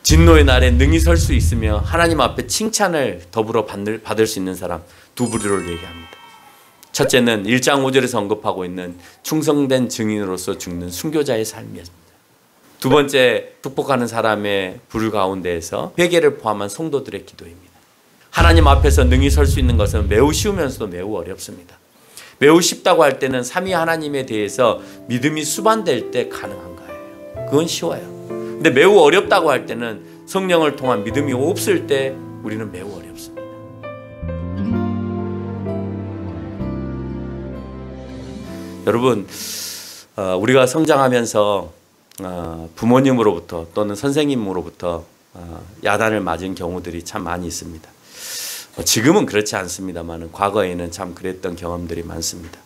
진노의 날에 능히 설 수 있으며 하나님 앞에 칭찬을 더불어 받을 수 있는 사람 두 부류를 얘기합니다. 첫째는 1장 5절에서 언급하고 있는 충성된 증인으로서 죽는 순교자의 삶이었습니다. 두 번째, 축복하는 사람의 부류 가운데에서 회개를 포함한 성도들의 기도입니다. 하나님 앞에서 능히 설 수 있는 것은 매우 쉬우면서도 매우 어렵습니다. 매우 쉽다고 할 때는 삼위 하나님에 대해서 믿음이 수반될 때 가능한 거예요. 그건 쉬워요. 근데 매우 어렵다고 할 때는 성령을 통한 믿음이 없을 때 우리는 매우 어렵습니다. 여러분, 우리가 성장하면서 부모님으로부터 또는 선생님으로부터 야단을 맞은 경우들이 참 많이 있습니다. 지금은 그렇지 않습니다만 과거에는 참 그랬던 경험들이 많습니다.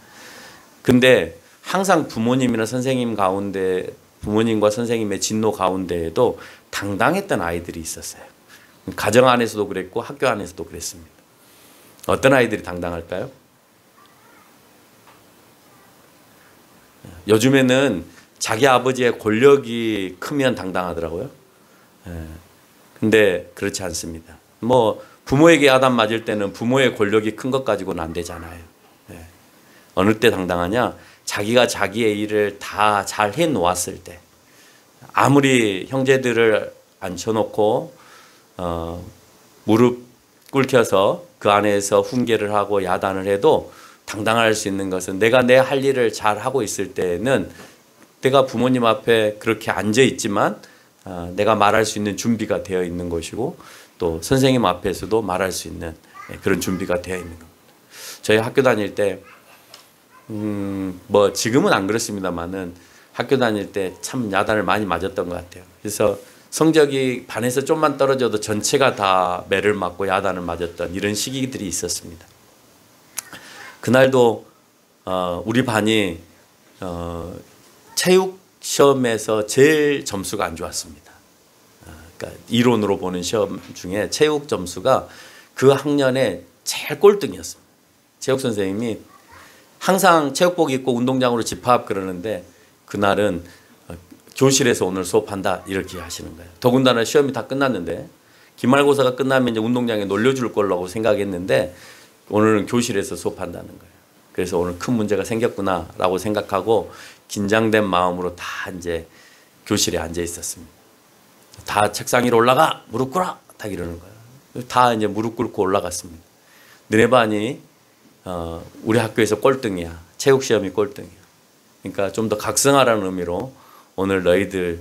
근데 항상 부모님이나 선생님 가운데, 부모님과 선생님의 진노 가운데에도 당당했던 아이들이 있었어요. 가정 안에서도 그랬고 학교 안에서도 그랬습니다. 어떤 아이들이 당당할까요? 요즘에는 자기 아버지의 권력이 크면 당당하더라고요. 근데 그렇지 않습니다. 뭐 부모에게 야단 맞을 때는 부모의 권력이 큰 것 가지고는 안 되잖아요. 어느 때 당당하냐? 자기가 자기의 일을 다 잘 해놓았을 때, 아무리 형제들을 앉혀놓고 무릎 꿇혀서 그 안에서 훈계를 하고 야단을 해도 당당할 수 있는 것은 내가 내 할 일을 잘 하고 있을 때는 내가 부모님 앞에 그렇게 앉아 있지만 내가 말할 수 있는 준비가 되어 있는 것이고 또 선생님 앞에서도 말할 수 있는 그런 준비가 되어 있는 겁니다. 저희 학교 다닐 때 뭐 지금은 안 그렇습니다만은 학교 다닐 때 참 야단을 많이 맞았던 것 같아요. 그래서 성적이 반에서 좀만 떨어져도 전체가 다 매를 맞고 야단을 맞았던 이런 시기들이 있었습니다. 그날도 우리 반이 체육 시험에서 제일 점수가 안 좋았습니다. 그러니까 이론으로 보는 시험 중에 체육 점수가 그 학년에 제일 꼴등이었습니다. 체육 선생님이 항상 체육복 입고 운동장으로 집합 그러는데 그날은 교실에서 오늘 수업한다 이렇게 하시는 거예요. 더군다나 시험이 다 끝났는데 기말고사가 끝나면 이제 운동장에 놀려줄 거라고 생각했는데 오늘은 교실에서 수업한다는 거예요. 그래서 오늘 큰 문제가 생겼구나라고 생각하고 긴장된 마음으로 다 이제 교실에 앉아 있었습니다. 다 책상 위로 올라가 무릎 꿇어 딱 이러는 거예요. 다 이제 무릎 꿇고 올라갔습니다. 너네 반이 우리 학교에서 꼴등이야. 체육 시험이 꼴등이야. 그러니까 좀 더 각성하라는 의미로 오늘 너희들에게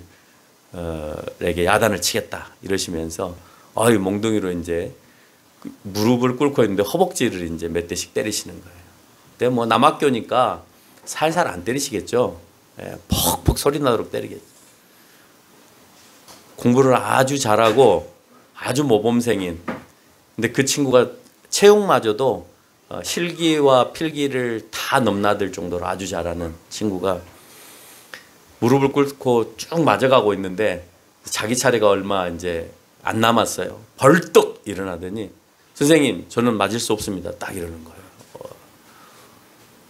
야단을 치겠다 이러시면서 몽둥이로 이제 무릎을 꿇고 있는데 허벅지를 이제 몇 대씩 때리시는 거예요. 근데 뭐 남학교니까 살살 안 때리시겠죠. 퍽퍽 소리 나도록 때리겠죠. 공부를 아주 잘하고 아주 모범생인. 근데 그 친구가 체육마저도 실기와 필기를 다 넘나들 정도로 아주 잘하는 친구가 무릎을 꿇고 쭉 맞아가고 있는데 자기 차례가 얼마 이제 안 남았어요. 벌떡 일어나더니 선생님 저는 맞을 수 없습니다. 딱 이러는 거예요.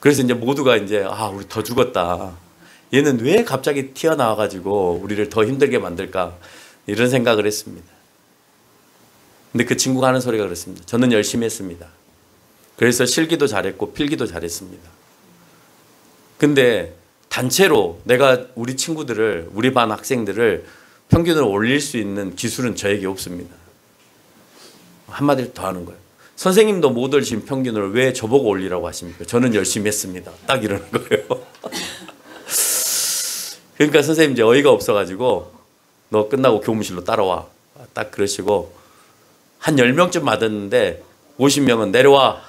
그래서 이제 모두가 이제 우리 더 죽었다. 얘는 왜 갑자기 튀어나와가지고 우리를 더 힘들게 만들까 이런 생각을 했습니다. 근데 그 친구가 하는 소리가 그렇습니다. 저는 열심히 했습니다. 그래서 실기도 잘했고 필기도 잘했습니다. 근데 단체로 내가 우리 친구들을 우리 반 학생들을 평균으로 올릴 수 있는 기술은 저에게 없습니다. 한마디를 더 하는 거예요. 선생님도 못 올리신 평균을 왜 저보고 올리라고 하십니까? 저는 열심히 했습니다. 딱 이러는 거예요. 그러니까 선생님 이제 어이가 없어가지고 너 끝나고 교무실로 따라와. 딱 그러시고 한 10명쯤 맞았는데 50명은 내려와.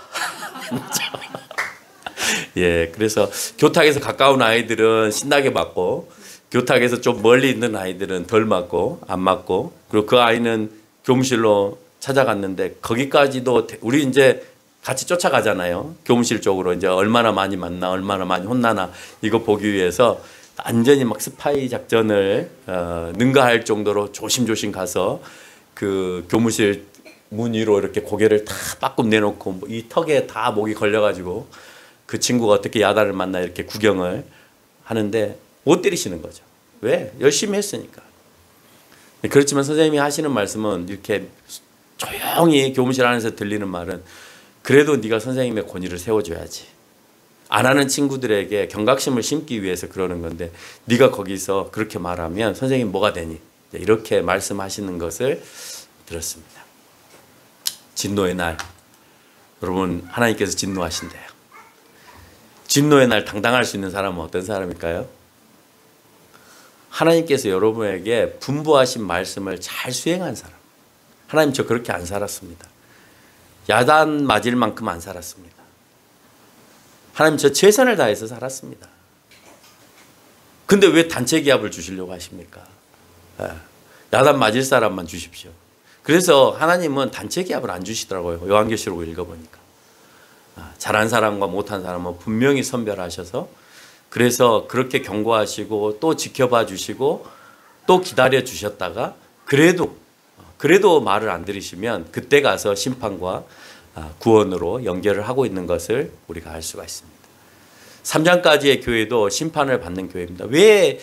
예, 그래서 교탁에서 가까운 아이들은 신나게 맞고 교탁에서 좀 멀리 있는 아이들은 덜 맞고 안 맞고 그리고 그 아이는 교무실로 찾아갔는데 거기까지도 우리 이제 같이 쫓아가잖아요. 교무실 쪽으로 이제 얼마나 많이 맞나 얼마나 많이 혼나나 이거 보기 위해서 완전히 막 스파이 작전을 능가할 정도로 조심조심 가서 그 교무실 문 위로 이렇게 고개를 다 빠끔 내놓고 이 턱에 다 목이 걸려가지고 그 친구가 어떻게 야단을 맞나 이렇게 구경을 하는데 못 때리시는 거죠. 왜? 열심히 했으니까. 그렇지만 선생님이 하시는 말씀은 이렇게 조용히 교무실 안에서 들리는 말은 그래도 네가 선생님의 권위를 세워줘야지. 안 하는 친구들에게 경각심을 심기 위해서 그러는 건데 네가 거기서 그렇게 말하면 선생님 뭐가 되니? 이렇게 말씀하시는 것을 들었습니다. 진노의 날. 여러분 하나님께서 진노하신대요. 진노의 날 당당할 수 있는 사람은 어떤 사람일까요? 하나님께서 여러분에게 분부하신 말씀을 잘 수행한 사람. 하나님 저 그렇게 안 살았습니다. 야단 맞을 만큼 안 살았습니다. 하나님 저 최선을 다해서 살았습니다. 근데 왜 단체 기합을 주시려고 하십니까? 야단 맞을 사람만 주십시오. 그래서 하나님은 단체 기합을 안 주시더라고요. 요한계시록을 읽어보니까. 잘한 사람과 못한 사람은 분명히 선별하셔서 그래서 그렇게 경고하시고 또 지켜봐 주시고 또 기다려 주셨다가 그래도 말을 안 들으시면 그때 가서 심판과 구원으로 연결을 하고 있는 것을 우리가 알 수가 있습니다. 3장까지의 교회도 심판을 받는 교회입니다. 왜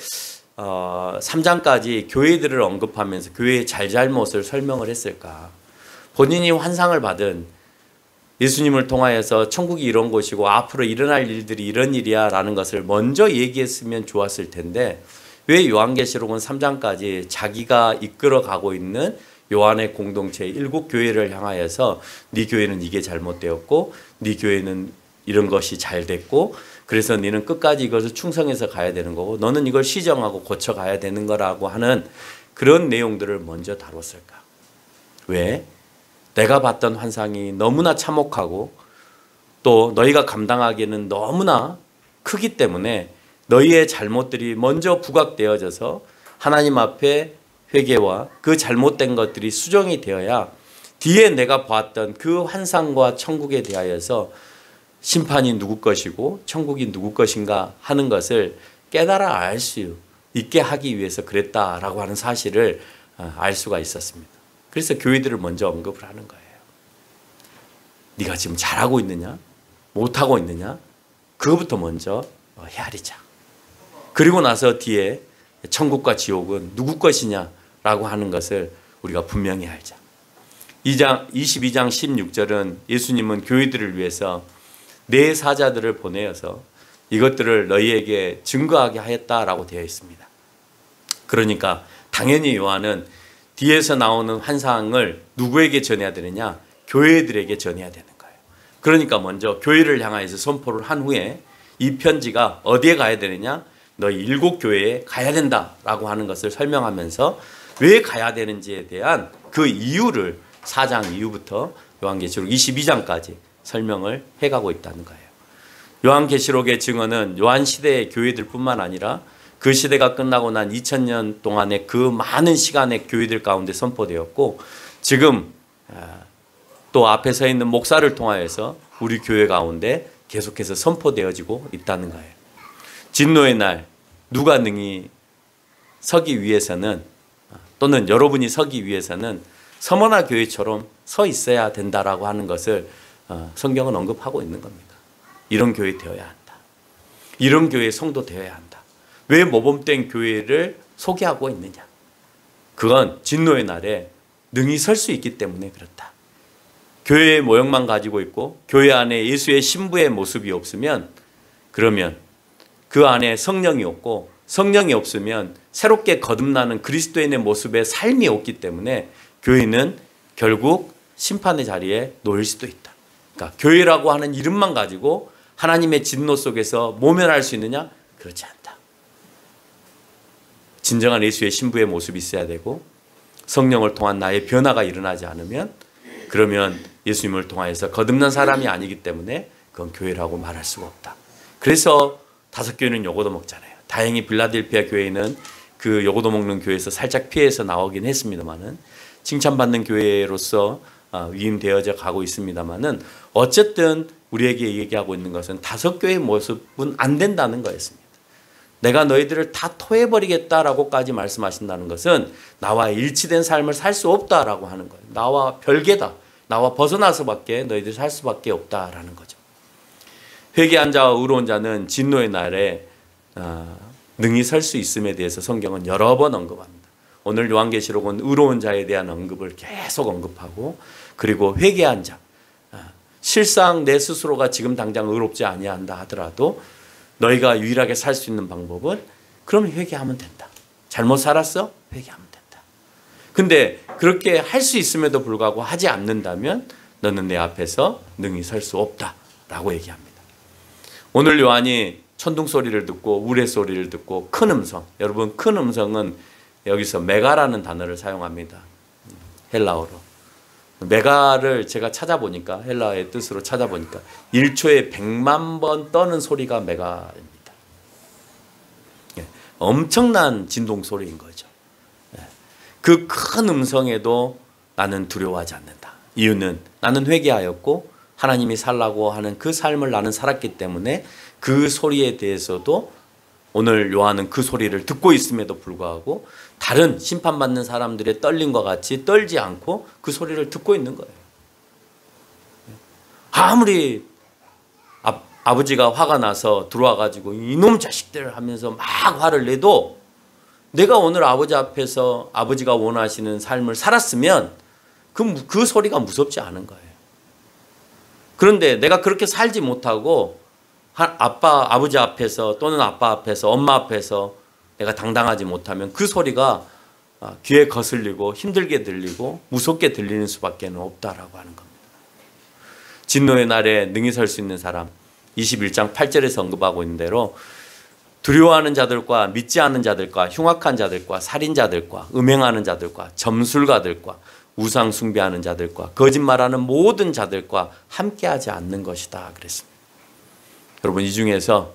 3장까지 교회들을 언급하면서 교회의 잘잘못을 설명을 했을까? 본인이 환상을 받은 예수님을 통하여서 천국이 이런 곳이고 앞으로 일어날 일들이 이런 일이야 라는 것을 먼저 얘기했으면 좋았을 텐데 왜 요한계시록은 3장까지 자기가 이끌어가고 있는 요한의 공동체 7교회를 향하여서 네 교회는 이게 잘못되었고 네 교회는 이런 것이 잘 됐고 그래서 너는 끝까지 이것을 충성해서 가야 되는 거고 너는 이걸 시정하고 고쳐가야 되는 거라고 하는 그런 내용들을 먼저 다뤘을까? 왜? 내가 봤던 환상이 너무나 참혹하고 또 너희가 감당하기에는 너무나 크기 때문에 너희의 잘못들이 먼저 부각되어져서 하나님 앞에 회개와 그 잘못된 것들이 수정이 되어야 뒤에 내가 봤던 그 환상과 천국에 대하여서 심판이 누구 것이고 천국이 누구 것인가 하는 것을 깨달아 알 수 있게 하기 위해서 그랬다라고 하는 사실을 알 수가 있었습니다. 그래서 교회들을 먼저 언급을 하는 거예요. 네가 지금 잘하고 있느냐? 못하고 있느냐? 그거부터 먼저 헤아리자. 그리고 나서 뒤에 천국과 지옥은 누구 것이냐라고 하는 것을 우리가 분명히 알자. 22장 16절은 예수님은 교회들을 위해서 네 사자들을 보내어서 이것들을 너희에게 증거하게 하였다라고 되어 있습니다. 그러니까 당연히 요한은 뒤에서 나오는 환상을 누구에게 전해야 되느냐? 교회들에게 전해야 되는 거예요. 그러니까 먼저 교회를 향해서 선포를 한 후에 이 편지가 어디에 가야 되느냐? 너희 7교회에 가야 된다라고 하는 것을 설명하면서 왜 가야 되는지에 대한 그 이유를 4장 이후부터 요한계시록 22장까지 설명을 해가고 있다는 거예요. 요한계시록의 증언은 요한 시대의 교회들 뿐만 아니라 그 시대가 끝나고 난 2000년 동안의 그 많은 시간의 교회들 가운데 선포되었고 지금 또 앞에 서 있는 목사를 통하여서 우리 교회 가운데 계속해서 선포되어지고 있다는 거예요. 진노의 날 누가 능히 서기 위해서는 또는 여러분이 서기 위해서는 서머나 교회처럼 서 있어야 된다라고 하는 것을 성경은 언급하고 있는 겁니다. 이런 교회 되어야 한다. 이런 교회 성도 되어야 한다. 왜 모범된 교회를 소개하고 있느냐? 그건 진노의 날에 능히 설 수 있기 때문에 그렇다. 교회의 모형만 가지고 있고 교회 안에 예수의 신부의 모습이 없으면 그러면 그 안에 성령이 없고 성령이 없으면 새롭게 거듭나는 그리스도인의 모습의 삶이 없기 때문에 교회는 결국 심판의 자리에 놓일 수도 있다. 그러니까 교회라고 하는 이름만 가지고 하나님의 진노 속에서 모면할 수 있느냐? 그렇지 않다. 진정한 예수의 신부의 모습이 있어야 되고 성령을 통한 나의 변화가 일어나지 않으면 그러면 예수님을 통하여서 거듭난 사람이 아니기 때문에 그건 교회라고 말할 수가 없다. 그래서 5교회는 요거도 먹잖아요. 다행히 빌라델피아 교회는 그 요거도 먹는 교회에서 살짝 피해서 나오긴 했습니다만은 칭찬받는 교회로서 위임되어져 가고 있습니다만은 어쨌든 우리에게 얘기하고 있는 것은 5교회의 모습은 안 된다는 거였습니다. 내가 너희들을 다 토해버리겠다라고까지 말씀하신다는 것은 나와 일치된 삶을 살 수 없다라고 하는 거예요. 나와 별개다. 나와 벗어나서밖에 너희들이 살 수밖에 없다라는 거죠. 회개한 자와 의로운 자는 진노의 날에 능히 설 수 있음에 대해서 성경은 여러 번 언급합니다. 오늘 요한계시록은 의로운 자에 대한 언급을 계속 언급하고, 그리고 회개한 자, 실상 내 스스로가 지금 당장 의롭지 아니한다 하더라도 너희가 유일하게 살 수 있는 방법은 그럼 회개하면 된다. 잘못 살았어? 회개하면 된다. 근데 그렇게 할 수 있음에도 불구하고 하지 않는다면 너는 내 앞에서 능히 설 수 없다라고 얘기합니다. 오늘 요한이 천둥 소리를 듣고 우레 소리를 듣고 큰 음성, 여러분 큰 음성은 여기서 메가라는 단어를 사용합니다. 헬라어로. 메가를 제가 찾아보니까, 헬라어의 뜻으로 찾아보니까 1초에 100만 번 떠는 소리가 메가입니다. 엄청난 진동 소리인 거죠. 그 큰 음성에도 나는 두려워하지 않는다. 이유는 나는 회개하였고 하나님이 살라고 하는 그 삶을 나는 살았기 때문에 그 소리에 대해서도 오늘 요한은 그 소리를 듣고 있음에도 불구하고 다른 심판받는 사람들의 떨림과 같이 떨지 않고 그 소리를 듣고 있는 거예요. 아무리 아버지가 화가 나서 들어와가지고 이놈 자식들 하면서 막 화를 내도 내가 오늘 아버지 앞에서 아버지가 원하시는 삶을 살았으면 그 소리가 무섭지 않은 거예요. 그런데 내가 그렇게 살지 못하고 아버지 앞에서 또는 아빠 앞에서 엄마 앞에서 내가 당당하지 못하면 그 소리가 귀에 거슬리고 힘들게 들리고 무섭게 들리는 수밖에 없다라고 하는 겁니다. 진노의 날에 능히 설 수 있는 사람, 21장 8절에서 언급하고 있는 대로 두려워하는 자들과 믿지 않는 자들과 흉악한 자들과 살인자들과 음행하는 자들과 점술가들과 우상 숭배하는 자들과 거짓말하는 모든 자들과 함께하지 않는 것이다 그랬습니다. 여러분 이 중에서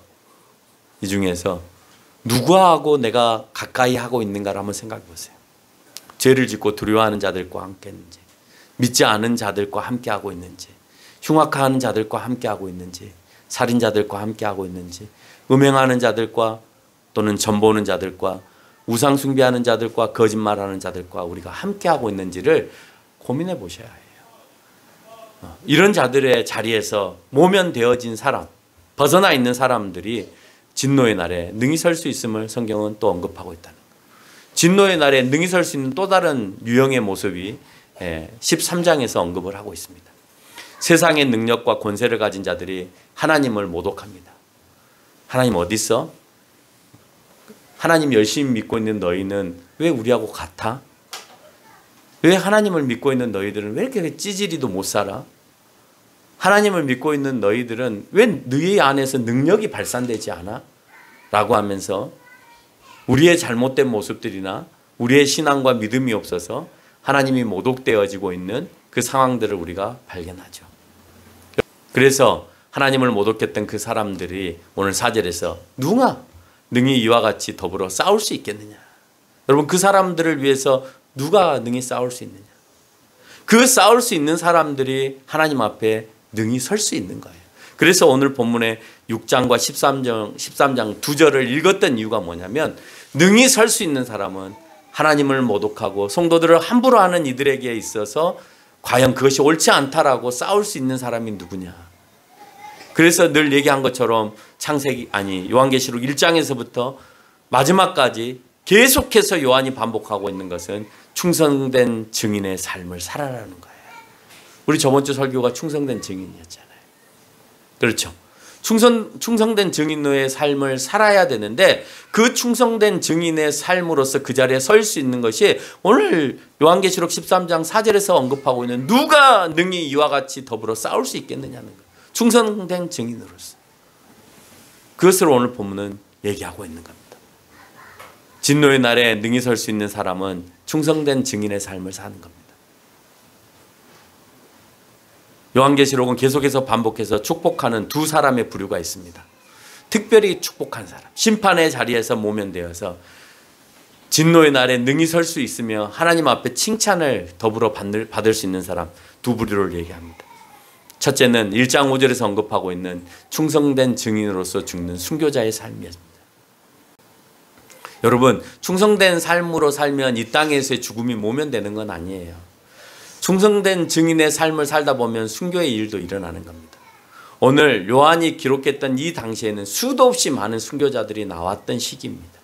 누구하고 내가 가까이 하고 있는가를 한번 생각해 보세요. 죄를 짓고 두려워하는 자들과 함께 했는지, 믿지 않은 자들과 함께하고 있는지, 흉악하는 자들과 함께하고 있는지, 살인자들과 함께하고 있는지, 음행하는 자들과 또는 점보는 자들과 우상 숭배하는 자들과 거짓말하는 자들과 우리가 함께하고 있는지를 고민해 보셔야 해요. 이런 자들의 자리에서 모면되어진 사람, 벗어나 있는 사람들이 진노의 날에 능히 설 수 있음을 성경은 또 언급하고 있다는 거예요. 진노의 날에 능히 설 수 있는 또 다른 유형의 모습이 13장에서 언급을 하고 있습니다. 세상의 능력과 권세를 가진 자들이 하나님을 모독합니다. 하나님 어디 있어? 하나님 열심히 믿고 있는 너희는 왜 우리하고 같아? 왜 하나님을 믿고 있는 너희들은 왜 이렇게 찌질이도 못 살아? 하나님을 믿고 있는 너희들은 왜 너희 안에서 능력이 발산되지 않아? 라고 하면서 우리의 잘못된 모습들이나 우리의 신앙과 믿음이 없어서 하나님이 모독되어지고 있는 그 상황들을 우리가 발견하죠. 그래서 하나님을 모독했던 그 사람들이 오늘 4절에서 누가 능히 이와 같이 더불어 싸울 수 있겠느냐? 여러분 그 사람들을 위해서 누가 능히 싸울 수 있느냐? 그 싸울 수 있는 사람들이 하나님 앞에 능히 설 수 있는 거예요. 그래서 오늘 본문의 6장과 13장 2절을 읽었던 이유가 뭐냐면 능히 설 수 있는 사람은 하나님을 모독하고 성도들을 함부로 하는 이들에게 있어서 과연 그것이 옳지 않다라고 싸울 수 있는 사람이 누구냐. 그래서 늘 얘기한 것처럼 요한계시록 1장에서부터 마지막까지 계속해서 요한이 반복하고 있는 것은 충성된 증인의 삶을 살아라는 거예요. 우리 저번 주 설교가 충성된 증인이었잖아요. 그렇죠. 충성된 증인의 삶을 살아야 되는데 그 충성된 증인의 삶으로서 그 자리에 설 수 있는 것이 오늘 요한계시록 13장 4절에서 언급하고 있는 누가 능히 이와 같이 더불어 싸울 수 있겠느냐는 거예요. 충성된 증인으로서. 그것을 오늘 본문은 얘기하고 있는 겁니다. 진노의 날에 능히 설 수 있는 사람은 충성된 증인의 삶을 사는 겁니다. 요한계시록은 계속해서 반복해서 축복하는 두 사람의 부류가 있습니다. 특별히 축복한 사람, 심판의 자리에서 모면되어서 진노의 날에 능히 설 수 있으며 하나님 앞에 칭찬을 더불어 받을 수 있는 사람 두 부류를 얘기합니다. 첫째는 1장 5절에서 언급하고 있는 충성된 증인으로서 죽는 순교자의 삶이었습니다. 여러분, 충성된 삶으로 살면 이 땅에서의 죽음이 모면되는 건 아니에요. 충성된 증인의 삶을 살다 보면 순교의 일도 일어나는 겁니다. 오늘 요한이 기록했던 이 당시에는 수도 없이 많은 순교자들이 나왔던 시기입니다.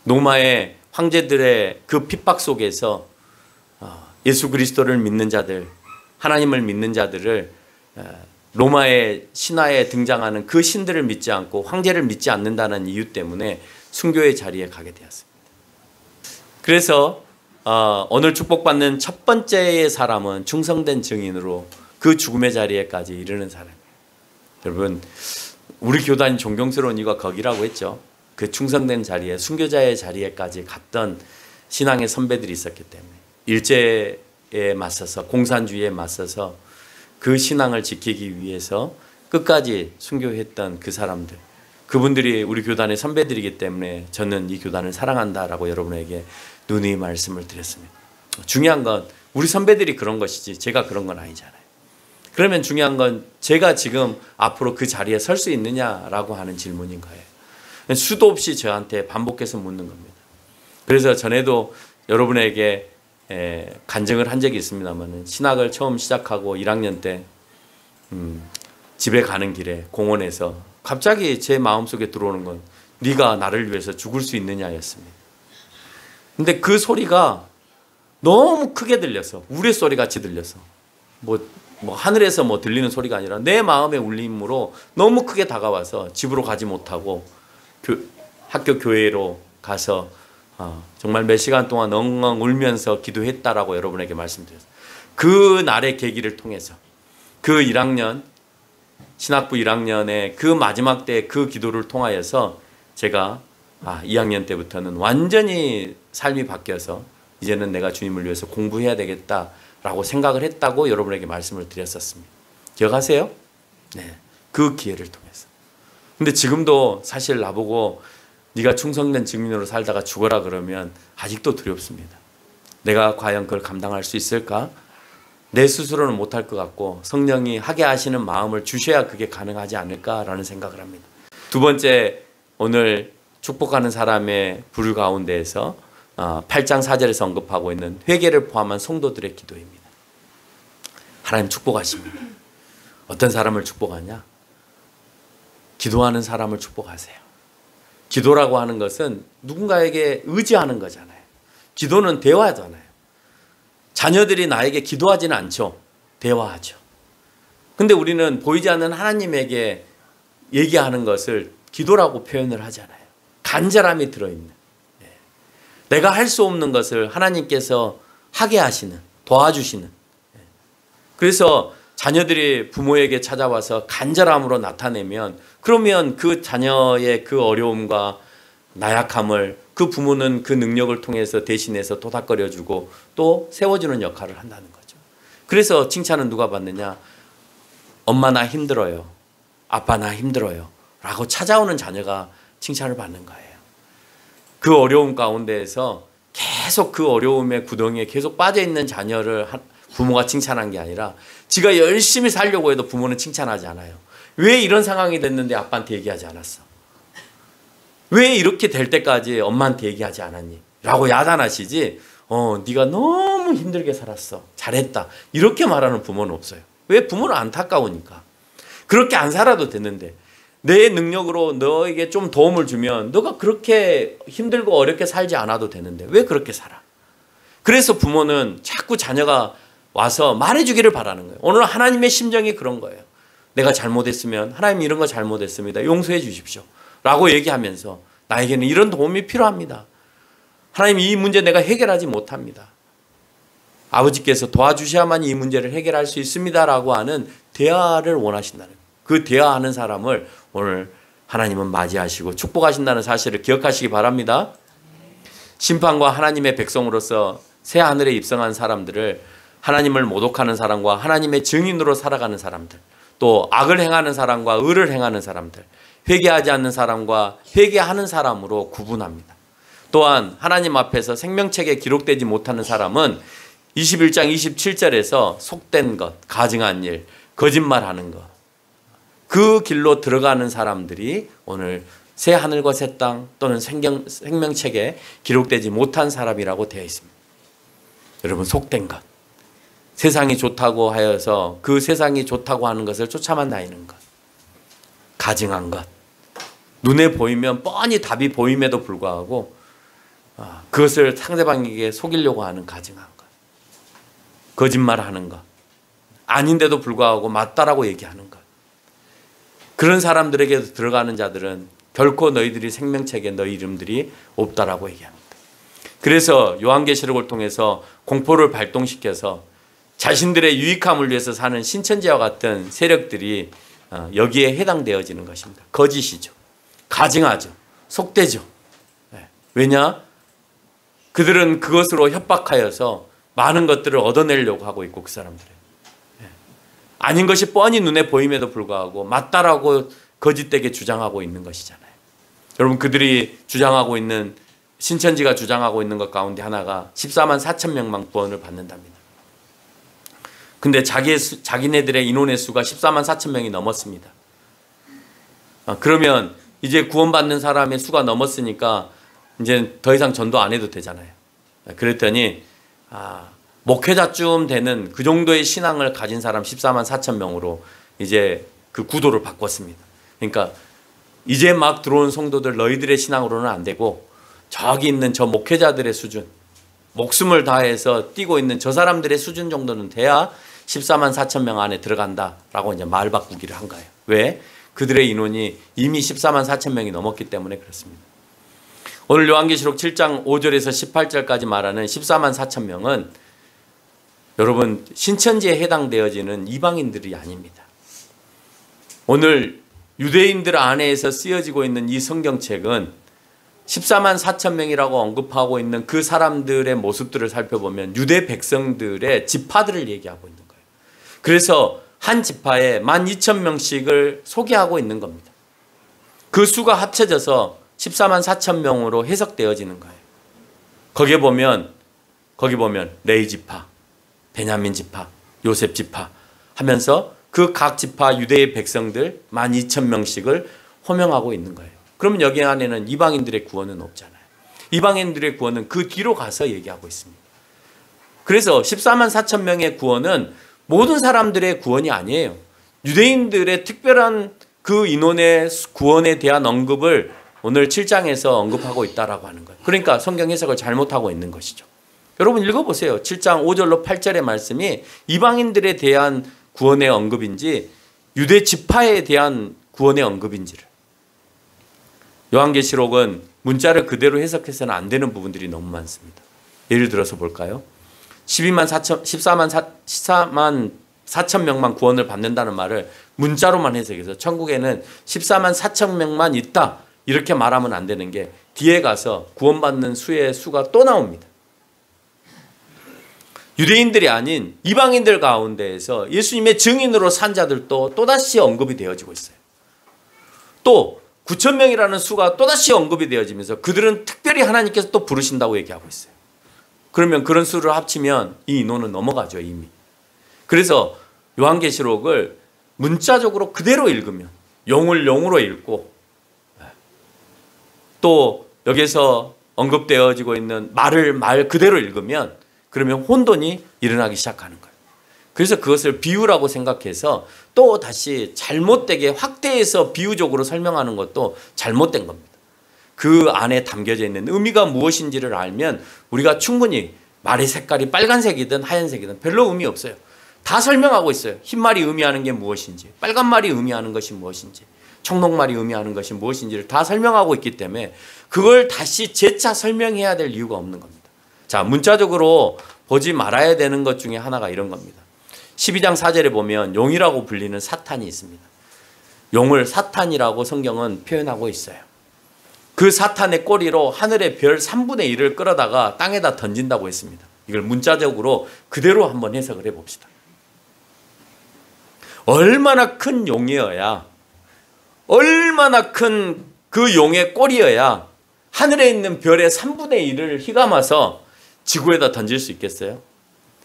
로마의 황제들의 그 핍박 속에서 예수 그리스도를 믿는 자들, 하나님을 믿는 자들을 로마의 신화에 등장하는 그 신들을 믿지 않고 황제를 믿지 않는다는 이유 때문에 순교의 자리에 가게 되었습니다. 그래서 오늘 축복받는 첫 번째의 사람은 충성된 증인으로 그 죽음의 자리에까지 이르는 사람이에요. 여러분, 우리 교단이 존경스러운 이유가 거기라고 했죠. 그 충성된 자리에, 순교자의 자리에까지 갔던 신앙의 선배들이 있었기 때문에, 일제에 맞서서, 공산주의에 맞서서 그 신앙을 지키기 위해서 끝까지 순교했던 그 사람들, 그분들이 우리 교단의 선배들이기 때문에 저는 이 교단을 사랑한다라고 여러분에게 누누이 말씀을 드렸습니다. 중요한 건 우리 선배들이 그런 것이지 제가 그런 건 아니잖아요. 그러면 중요한 건 제가 지금 앞으로 그 자리에 설 수 있느냐라고 하는 질문인 거예요. 수도 없이 저한테 반복해서 묻는 겁니다. 그래서 전에도 여러분에게 간증을 한 적이 있습니다만, 신학을 처음 시작하고 1학년 때 집에 가는 길에 공원에서 갑자기 제 마음속에 들어오는 건 네가 나를 위해서 죽을 수 있느냐였습니다. 근데 그 소리가 너무 크게 들려서, 우레소리 같이 들려서, 뭐 하늘에서 뭐 들리는 소리가 아니라 내 마음의 울림으로 너무 크게 다가와서 집으로 가지 못하고 학교 교회로 가서 정말 몇 시간 동안 엉엉 울면서 기도했다라고 여러분에게 말씀드렸어요. 그 날의 계기를 통해서 그 1학년, 신학부 1학년의 그 마지막 때 그 기도를 통하여서 제가 2학년 때부터는 완전히 삶이 바뀌어서 이제는 내가 주님을 위해서 공부해야 되겠다라고 생각을 했다고 여러분에게 말씀을 드렸었습니다. 기억하세요? 네, 그 기회를 통해서. 근데 지금도 사실 나보고 네가 충성된 증인으로 살다가 죽어라 그러면 아직도 두렵습니다. 내가 과연 그걸 감당할 수 있을까? 내 스스로는 못할 것 같고 성령이 하게 하시는 마음을 주셔야 그게 가능하지 않을까라는 생각을 합니다. 두 번째, 오늘 축복하는 사람의 부류 가운데에서 8장 4절에서 언급하고 있는 회개를 포함한 성도들의 기도입니다. 하나님 축복하십니다. 어떤 사람을 축복하냐? 기도하는 사람을 축복하세요. 기도라고 하는 것은 누군가에게 의지하는 거잖아요. 기도는 대화잖아요. 자녀들이 나에게 기도하지는 않죠. 대화하죠. 근데 우리는 보이지 않는 하나님에게 얘기하는 것을 기도라고 표현을 하잖아요. 간절함이 들어있는, 내가 할 수 없는 것을 하나님께서 하게 하시는, 도와주시는. 그래서 자녀들이 부모에게 찾아와서 간절함으로 나타내면, 그러면 그 자녀의 그 어려움과 나약함을 그 부모는 그 능력을 통해서 대신해서 도닥거려주고 또 세워주는 역할을 한다는 거죠. 그래서 칭찬은 누가 받느냐? 엄마 나 힘들어요, 아빠 나 힘들어요 라고 찾아오는 자녀가 칭찬을 받는 거예요. 그 어려움 가운데에서 계속 그 어려움의 구덩이에 계속 빠져있는 자녀를 부모가 칭찬한 게 아니라 지가 열심히 살려고 해도 부모는 칭찬하지 않아요. 왜 이런 상황이 됐는데 아빠한테 얘기하지 않았어? 왜 이렇게 될 때까지 엄마한테 얘기하지 않았니? 라고 야단하시지, 네가 너무 힘들게 살았어, 잘했다, 이렇게 말하는 부모는 없어요. 왜? 부모는 안타까우니까. 그렇게 안 살아도 되는데 내 능력으로 너에게 좀 도움을 주면 너가 그렇게 힘들고 어렵게 살지 않아도 되는데 왜 그렇게 살아? 그래서 부모는 자꾸 자녀가 와서 말해주기를 바라는 거예요. 오늘 하나님의 심정이 그런 거예요. 내가 잘못했으면 하나님 이런 거 잘못했습니다, 용서해 주십시오 라고 얘기하면서 나에게는 이런 도움이 필요합니다. 하나님 이 문제 내가 해결하지 못합니다. 아버지께서 도와주셔야만 이 문제를 해결할 수 있습니다 라고 하는 대화를 원하신다는 거예요. 그 대화하는 사람을 오늘 하나님은 맞이하시고 축복하신다는 사실을 기억하시기 바랍니다. 심판과 하나님의 백성으로서 새 하늘에 입성한 사람들을 하나님을 모독하는 사람과 하나님의 증인으로 살아가는 사람들, 또 악을 행하는 사람과 의를 행하는 사람들, 회개하지 않는 사람과 회개하는 사람으로 구분합니다. 또한 하나님 앞에서 생명책에 기록되지 못하는 사람은 21장 27절에서 속된 것, 가증한 일, 거짓말하는 것, 그 길로 들어가는 사람들이 오늘 새 하늘과 새 땅 또는 생명책에 기록되지 못한 사람이라고 되어 있습니다. 여러분, 속된 것, 세상이 좋다고 하여서 그 세상이 좋다고 하는 것을 쫓아만 다니는 것, 가증한 것, 눈에 보이면 뻔히 답이 보임에도 불구하고 그것을 상대방에게 속이려고 하는 가증한 것, 거짓말하는 것, 아닌데도 불구하고 맞다라고 얘기하는 것. 그런 사람들에게 들어가는 자들은 결코 너희들이 생명책에 너희 이름들이 없다라고 얘기합니다. 그래서 요한계시록을 통해서 공포를 발동시켜서 자신들의 유익함을 위해서 사는 신천지와 같은 세력들이 여기에 해당되어지는 것입니다. 거짓이죠. 가증하죠. 속되죠. 왜냐? 그들은 그것으로 협박하여서 많은 것들을 얻어내려고 하고 있고, 그 사람들은 아닌 것이 뻔히 눈에 보임에도 불구하고 맞다라고 거짓되게 주장하고 있는 것이잖아요. 여러분, 그들이 주장하고 있는, 신천지가 주장하고 있는 것 가운데 하나가 14만 4천 명만 구원을 받는답니다. 근데 자기네들의 인원의 수가 14만 4천 명이 넘었습니다. 그러면 이제 구원받는 사람의 수가 넘었으니까 이제 더 이상 전도 안 해도 되잖아요. 그랬더니 목회자쯤 되는 그 정도의 신앙을 가진 사람 14만 4천 명으로 이제 그 구도를 바꿨습니다. 그러니까 이제 막 들어온 성도들 너희들의 신앙으로는 안 되고 저기 있는 저 목회자들의 수준, 목숨을 다해서 뛰고 있는 저 사람들의 수준 정도는 돼야 14만 4천 명 안에 들어간다라고 이제 말 바꾸기를 한 거예요. 왜? 그들의 인원이 이미 14만 4천 명이 넘었기 때문에 그렇습니다. 오늘 요한계시록 7장 5절에서 18절까지 말하는 14만 4천 명은 여러분 신천지에 해당되어지는 이방인들이 아닙니다. 오늘 유대인들 안에서 쓰여지고 있는 이 성경책은 14만 4천 명이라고 언급하고 있는 그 사람들의 모습들을 살펴보면 유대 백성들의 지파들을 얘기하고 있는 거예요. 그래서 한 지파에 12,000명씩을 소개하고 있는 겁니다. 그 수가 합쳐져서 14만 4천 명으로 해석되어지는 거예요. 거기 보면 레위 지파, 베냐민 지파, 요셉 지파 하면서 그 각 지파 유대의 백성들 12,000명씩을 호명하고 있는 거예요. 그러면 여기 안에는 이방인들의 구원은 없잖아요. 이방인들의 구원은 그 뒤로 가서 얘기하고 있습니다. 그래서 14만 4천 명의 구원은 모든 사람들의 구원이 아니에요. 유대인들의 특별한 그 인원의 구원에 대한 언급을 오늘 7장에서 언급하고 있다라고 하는 거예요. 그러니까 성경 해석을 잘못하고 있는 것이죠. 여러분 읽어보세요. 7장 5절로 8절의 말씀이 이방인들에 대한 구원의 언급인지 유대 지파에 대한 구원의 언급인지를. 요한계시록은 문자를 그대로 해석해서는 안 되는 부분들이 너무 많습니다. 예를 들어서 볼까요? 14만 4천 명만 구원을 받는다는 말을 문자로만 해석해서 천국에는 14만 4천 명만 있다 이렇게 말하면 안 되는 게 뒤에 가서 구원받는 수의 수가 또 나옵니다. 유대인들이 아닌 이방인들 가운데에서 예수님의 증인으로 산 자들도 또다시 언급이 되어지고 있어요. 또 9천 명이라는 수가 또다시 언급이 되어지면서 그들은 특별히 하나님께서 또 부르신다고 얘기하고 있어요. 그러면 그런 수를 합치면 이 인원은 넘어가죠 이미. 그래서 요한계시록을 문자적으로 그대로 읽으면 용을 용으로 읽고 또 여기서 언급되어지고 있는 말을 말 그대로 읽으면 그러면 혼돈이 일어나기 시작하는 거예요. 그래서 그것을 비유라고 생각해서 또 다시 잘못되게 확대해서 비유적으로 설명하는 것도 잘못된 겁니다. 그 안에 담겨져 있는 의미가 무엇인지를 알면 우리가 충분히 말의 색깔이 빨간색이든 하얀색이든 별로 의미 없어요. 다 설명하고 있어요. 흰말이 의미하는 게 무엇인지, 빨간말이 의미하는 것이 무엇인지, 청록말이 의미하는 것이 무엇인지를 다 설명하고 있기 때문에 그걸 다시 재차 설명해야 될 이유가 없는 겁니다. 자, 문자적으로 보지 말아야 되는 것 중에 하나가 이런 겁니다. 12장 4절에 보면 용이라고 불리는 사탄이 있습니다. 용을 사탄이라고 성경은 표현하고 있어요. 그 사탄의 꼬리로 하늘의 별 3분의 1을 끌어다가 땅에다 던진다고 했습니다. 이걸 문자적으로 그대로 한번 해석을 해봅시다. 얼마나 큰 용이어야, 얼마나 큰 그 용의 꼬리여야 하늘에 있는 별의 3분의 1을 휘감아서 지구에다 던질 수 있겠어요?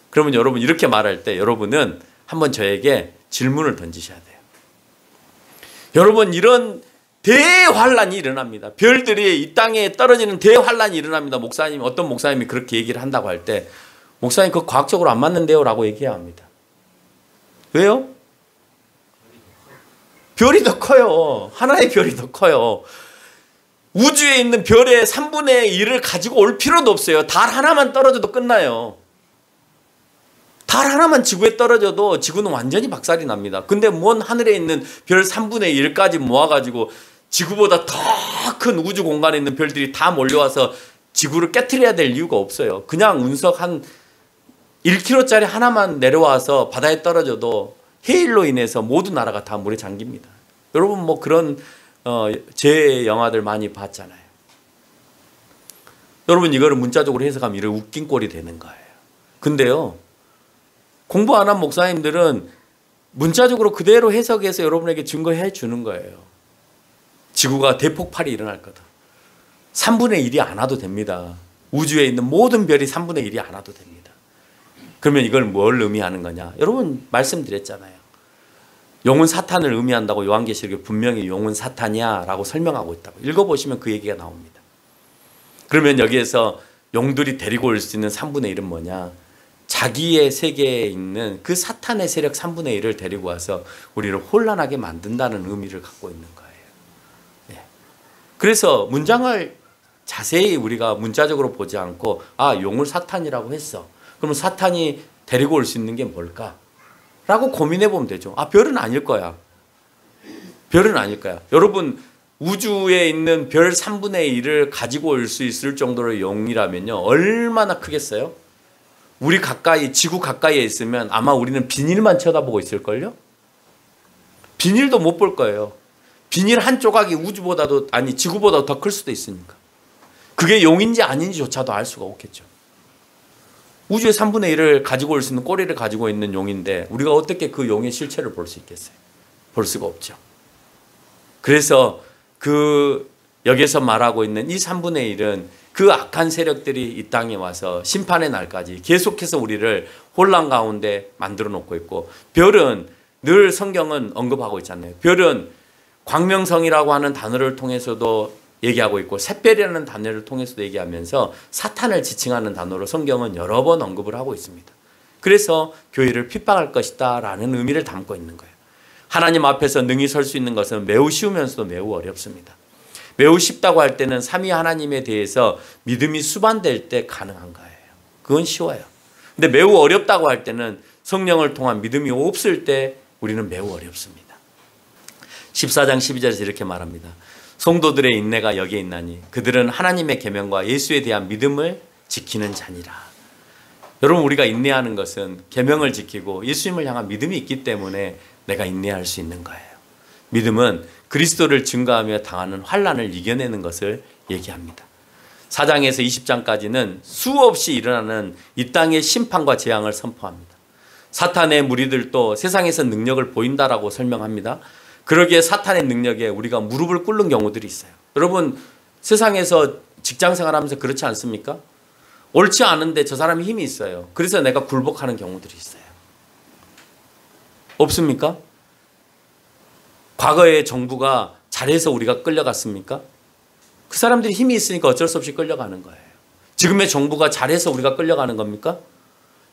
그러면 여러분 이렇게 말할 때 여러분은 한번 저에게 질문을 던지셔야 돼요. 여러분 이런 대환란이 일어납니다. 별들이 이 땅에 떨어지는 대환란이 일어납니다. 목사님, 어떤 목사님이 그렇게 얘기를 한다고 할 때 목사님 그거 과학적으로 안 맞는데요 라고 얘기해야 합니다. 왜요? 별이 더 커요. 하나의 별이 더 커요. 우주에 있는 별의 3분의 1을 가지고 올 필요도 없어요. 달 하나만 떨어져도 끝나요. 달 하나만 지구에 떨어져도 지구는 완전히 박살이 납니다. 근데 뭔 하늘에 있는 별 3분의 1까지 모아가지고 지구보다 더 큰 우주 공간에 있는 별들이 다 몰려와서 지구를 깨트려야 될 이유가 없어요. 그냥 운석 한 1km짜리 하나만 내려와서 바다에 떨어져도 해일로 인해서 모든 나라가 다 물에 잠깁니다. 여러분 뭐 그런 제 영화들 많이 봤잖아요. 여러분 이거를 문자적으로 해석하면 이런 웃긴 꼴이 되는 거예요. 근데요, 공부 안 한 목사님들은 문자적으로 그대로 해석해서 여러분에게 증거해 주는 거예요. 지구가 대폭발이 일어날 거다. 3분의 1이 안 와도 됩니다. 우주에 있는 모든 별이 3분의 1이 안 와도 됩니다. 그러면 이걸 뭘 의미하는 거냐? 여러분 말씀드렸잖아요. 용은 사탄을 의미한다고 요한계시록에 분명히 용은 사탄이야 라고 설명하고 있다고. 읽어보시면 그 얘기가 나옵니다. 그러면 여기에서 용들이 데리고 올 수 있는 3분의 1은 뭐냐? 자기의 세계에 있는 그 사탄의 세력 3분의 1을 데리고 와서 우리를 혼란하게 만든다는 의미를 갖고 있는 거예요. 네. 그래서 문장을 자세히 우리가 문자적으로 보지 않고 용을 사탄이라고 했어. 그러면 사탄이 데리고 올 수 있는 게 뭘까? 라고 고민해 보면 되죠. 별은 아닐 거야. 별은 아닐 거야. 여러분 우주에 있는 별 3분의 1을 가지고 올 수 있을 정도로 용이라면요. 얼마나 크겠어요? 우리 가까이, 지구 가까이에 있으면 아마 우리는 비닐만 쳐다보고 있을걸요? 비닐도 못 볼 거예요. 비닐 한 조각이 우주보다도, 지구보다 더 클 수도 있으니까. 그게 용인지 아닌지조차도 알 수가 없겠죠. 우주의 3분의 1을 가지고 올 수 있는 꼬리를 가지고 있는 용인데 우리가 어떻게 그 용의 실체를 볼 수 있겠어요? 볼 수가 없죠. 그래서 여기서 말하고 있는 이 3분의 1은 그 악한 세력들이 이 땅에 와서 심판의 날까지 계속해서 우리를 혼란 가운데 만들어 놓고 있고, 별은 늘 성경은 언급하고 있잖아요. 별은 광명성이라고 하는 단어를 통해서도 얘기하고 있고 샛별이라는 단어를 통해서도 얘기하면서 사탄을 지칭하는 단어로 성경은 여러 번 언급을 하고 있습니다. 그래서 교회를 핍박할 것이다 라는 의미를 담고 있는 거예요. 하나님 앞에서 능히 설 수 있는 것은 매우 쉬우면서도 매우 어렵습니다. 매우 쉽다고 할 때는 삼위 하나님에 대해서 믿음이 수반될 때 가능한 거예요. 그건 쉬워요. 근데 매우 어렵다고 할 때는 성령을 통한 믿음이 없을 때 우리는 매우 어렵습니다. 14장 12절에서 이렇게 말합니다. 성도들의 인내가 여기에 있나니 그들은 하나님의 계명과 예수에 대한 믿음을 지키는 자니라. 여러분 우리가 인내하는 것은 계명을 지키고 예수님을 향한 믿음이 있기 때문에 내가 인내할 수 있는 거예요. 믿음은 그리스도를 증거하며 당하는 환난을 이겨내는 것을 얘기합니다. 4장에서 20장까지는 수없이 일어나는 이 땅의 심판과 재앙을 선포합니다. 사탄의 무리들도 세상에서 능력을 보인다라고 설명합니다. 그러기에 사탄의 능력에 우리가 무릎을 꿇는 경우들이 있어요. 여러분 세상에서 직장생활하면서 그렇지 않습니까? 옳지 않은데 저 사람이 힘이 있어요. 그래서 내가 굴복하는 경우들이 있어요. 없습니까? 과거의 정부가 잘해서 우리가 끌려갔습니까? 그 사람들이 힘이 있으니까 어쩔 수 없이 끌려가는 거예요. 지금의 정부가 잘해서 우리가 끌려가는 겁니까?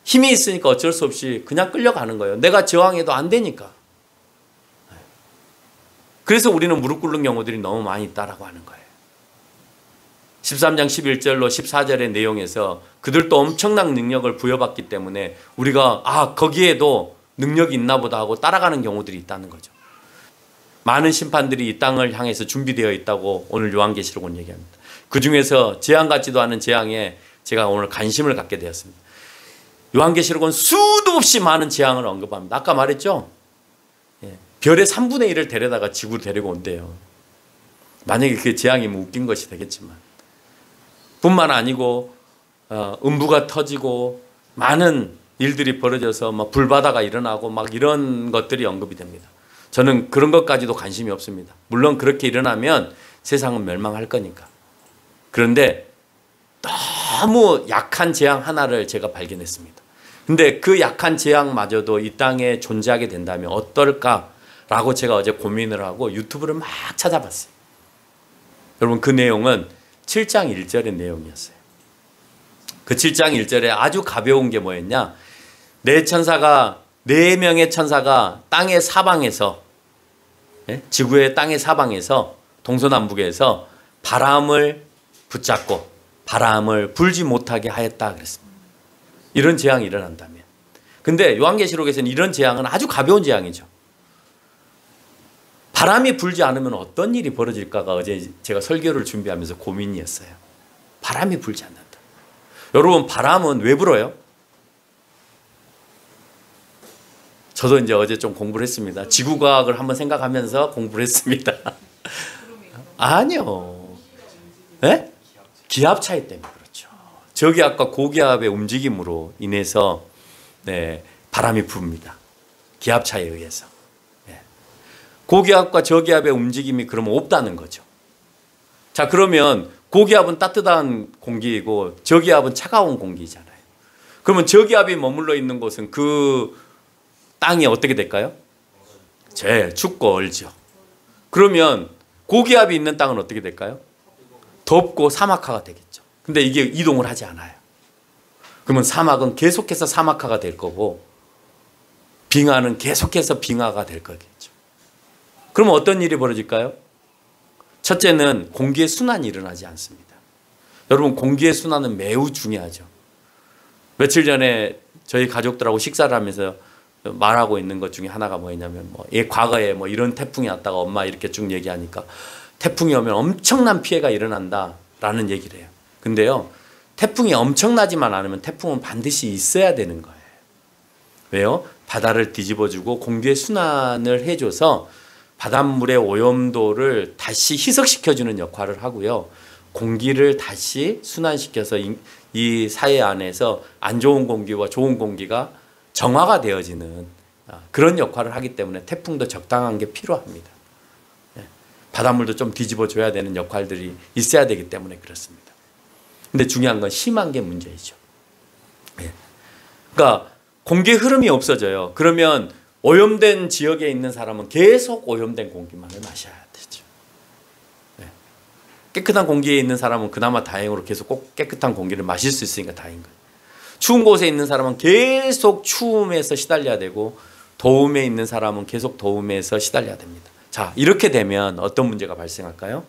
힘이 있으니까 어쩔 수 없이 그냥 끌려가는 거예요. 내가 저항해도 안 되니까. 그래서 우리는 무릎 꿇는 경우들이 너무 많이 있다라고 하는 거예요. 13장 11절로 14절의 내용에서 그들도 엄청난 능력을 부여받기 때문에 우리가 거기에도 능력이 있나 보다 하고 따라가는 경우들이 있다는 거죠. 많은 심판들이 이 땅을 향해서 준비되어 있다고 오늘 요한계시록은 얘기합니다. 그 중에서 재앙 같지도 않은 재앙에 제가 오늘 관심을 갖게 되었습니다. 요한계시록은 수도 없이 많은 재앙을 언급합니다. 아까 말했죠? 별의 3분의 1을 데려다가 지구로 데리고 온대요. 만약에 그게 재앙이면 웃긴 것이 되겠지만 뿐만 아니고 음부가 터지고 많은 일들이 벌어져서 막 불바다가 일어나고 막 이런 것들이 언급이 됩니다. 저는 그런 것까지도 관심이 없습니다. 물론 그렇게 일어나면 세상은 멸망할 거니까. 그런데 너무 약한 재앙 하나를 제가 발견했습니다. 근데 그 약한 재앙마저도 이 땅에 존재하게 된다면 어떨까라고 제가 어제 고민을 하고 유튜브를 막 찾아봤어요. 여러분 그 내용은 7장 1절의 내용이었어요. 그 7장 1절에 아주 가벼운 게 뭐였냐? 네 명의 천사가 땅의 사방에서 지구의 땅의 사방에서 동서남북에서 바람을 붙잡고 바람을 불지 못하게 하였다 그랬습니다. 이런 재앙이 일어난다면. 근데 요한계시록에서는 이런 재앙은 아주 가벼운 재앙이죠. 바람이 불지 않으면 어떤 일이 벌어질까가 어제 제가 설교를 준비하면서 고민이었어요. 바람이 불지 않는다. 여러분, 바람은 왜 불어요? 저도 이제 어제 좀 공부를 했습니다. 지구과학을 한번 생각하면서 공부를 했습니다. 아니요. 네? 기압 차이 때문에 그렇죠. 저기압과 고기압의 움직임으로 인해서 바람이 붑니다. 기압 차이에 의해서. 고기압과 저기압의 움직임이 그러면 없다는 거죠. 자, 그러면 고기압은 따뜻한 공기이고 저기압은 차가운 공기잖아요. 그러면 저기압이 머물러 있는 곳은 그 땅이 어떻게 될까요? 춥고 얼죠. 그러면 고기압이 있는 땅은 어떻게 될까요? 덥고 사막화가 되겠죠. 근데 이게 이동을 하지 않아요. 그러면 사막은 계속해서 사막화가 될 거고 빙하는 계속해서 빙하가 될 거겠죠. 그러면 어떤 일이 벌어질까요? 첫째는 공기의 순환이 일어나지 않습니다. 여러분, 공기의 순환은 매우 중요하죠. 며칠 전에 저희 가족들하고 식사를 하면서 말하고 있는 것 중에 하나가 뭐냐면 과거에 이런 태풍이 왔다가 엄마 이렇게 쭉 얘기하니까 태풍이 오면 엄청난 피해가 일어난다라는 얘기를 해요. 근데요, 태풍이 엄청나지만 않으면 태풍은 반드시 있어야 되는 거예요. 왜요? 바다를 뒤집어주고 공기의 순환을 해줘서 바닷물의 오염도를 다시 희석시켜주는 역할을 하고요. 공기를 다시 순환시켜서 이 사회 안에서 안 좋은 공기와 좋은 공기가 정화가 되어지는 그런 역할을 하기 때문에 태풍도 적당한 게 필요합니다. 바닷물도 좀 뒤집어줘야 되는 역할들이 있어야 되기 때문에 그렇습니다. 근데 중요한 건 심한 게 문제이죠. 그러니까 공기의 흐름이 없어져요. 그러면 오염된 지역에 있는 사람은 계속 오염된 공기만을 마셔야 되죠. 깨끗한 공기에 있는 사람은 그나마 다행으로 계속 꼭 깨끗한 공기를 마실 수 있으니까 다행인 거예요. 추운 곳에 있는 사람은 계속 추움에서 시달려야 되고 더움에 있는 사람은 계속 더움에서 시달려야 됩니다. 자, 이렇게 되면 어떤 문제가 발생할까요?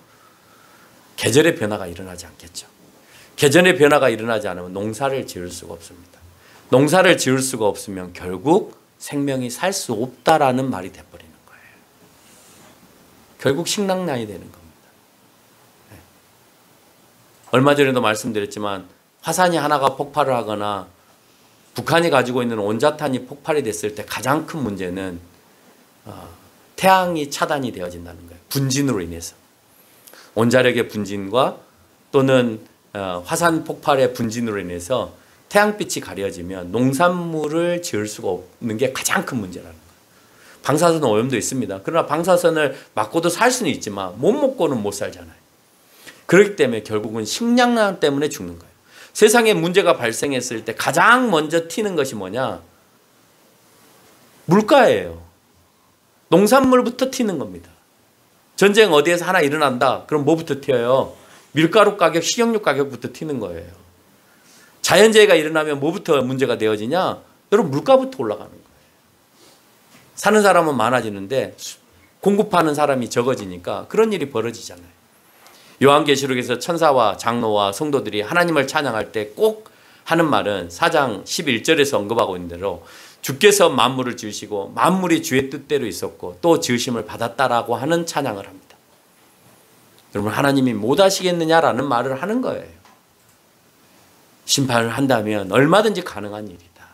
계절의 변화가 일어나지 않겠죠. 계절의 변화가 일어나지 않으면 농사를 지을 수가 없습니다. 농사를 지을 수가 없으면 결국 생명이 살 수 없다라는 말이 돼버리는 거예요. 결국 식량난이 되는 겁니다. 얼마 전에도 말씀드렸지만 화산이 하나가 폭발을 하거나 북한이 가지고 있는 온자탄이 폭발이 됐을 때 가장 큰 문제는 태양이 차단이 되어진다는 거예요. 분진으로 인해서. 온자력의 분진과 또는 화산 폭발의 분진으로 인해서 태양빛이 가려지면 농산물을 지을 수가 없는 게 가장 큰 문제라는 거예요. 방사선 오염도 있습니다. 그러나 방사선을 맞고도 살 수는 있지만 못 먹고는 못 살잖아요. 그렇기 때문에 결국은 식량난 때문에 죽는 거예요. 세상에 문제가 발생했을 때 가장 먼저 튀는 것이 뭐냐? 물가예요. 농산물부터 튀는 겁니다. 전쟁 어디에서 하나 일어난다. 그럼 뭐부터 튀어요? 밀가루 가격, 식용유 가격부터 튀는 거예요. 자연재해가 일어나면 뭐부터 문제가 되어지냐? 여러분, 물가부터 올라가는 거예요. 사는 사람은 많아지는데 공급하는 사람이 적어지니까 그런 일이 벌어지잖아요. 요한계시록에서 천사와 장로와 성도들이 하나님을 찬양할 때 꼭 하는 말은 4장 11절에서 언급하고 있는 대로 주께서 만물을 지으시고 만물이 주의 뜻대로 있었고 또 지으심을 받았다라고 하는 찬양을 합니다. 여러분, 하나님이 못 하시겠느냐라는 말을 하는 거예요. 심판을 한다면 얼마든지 가능한 일이다.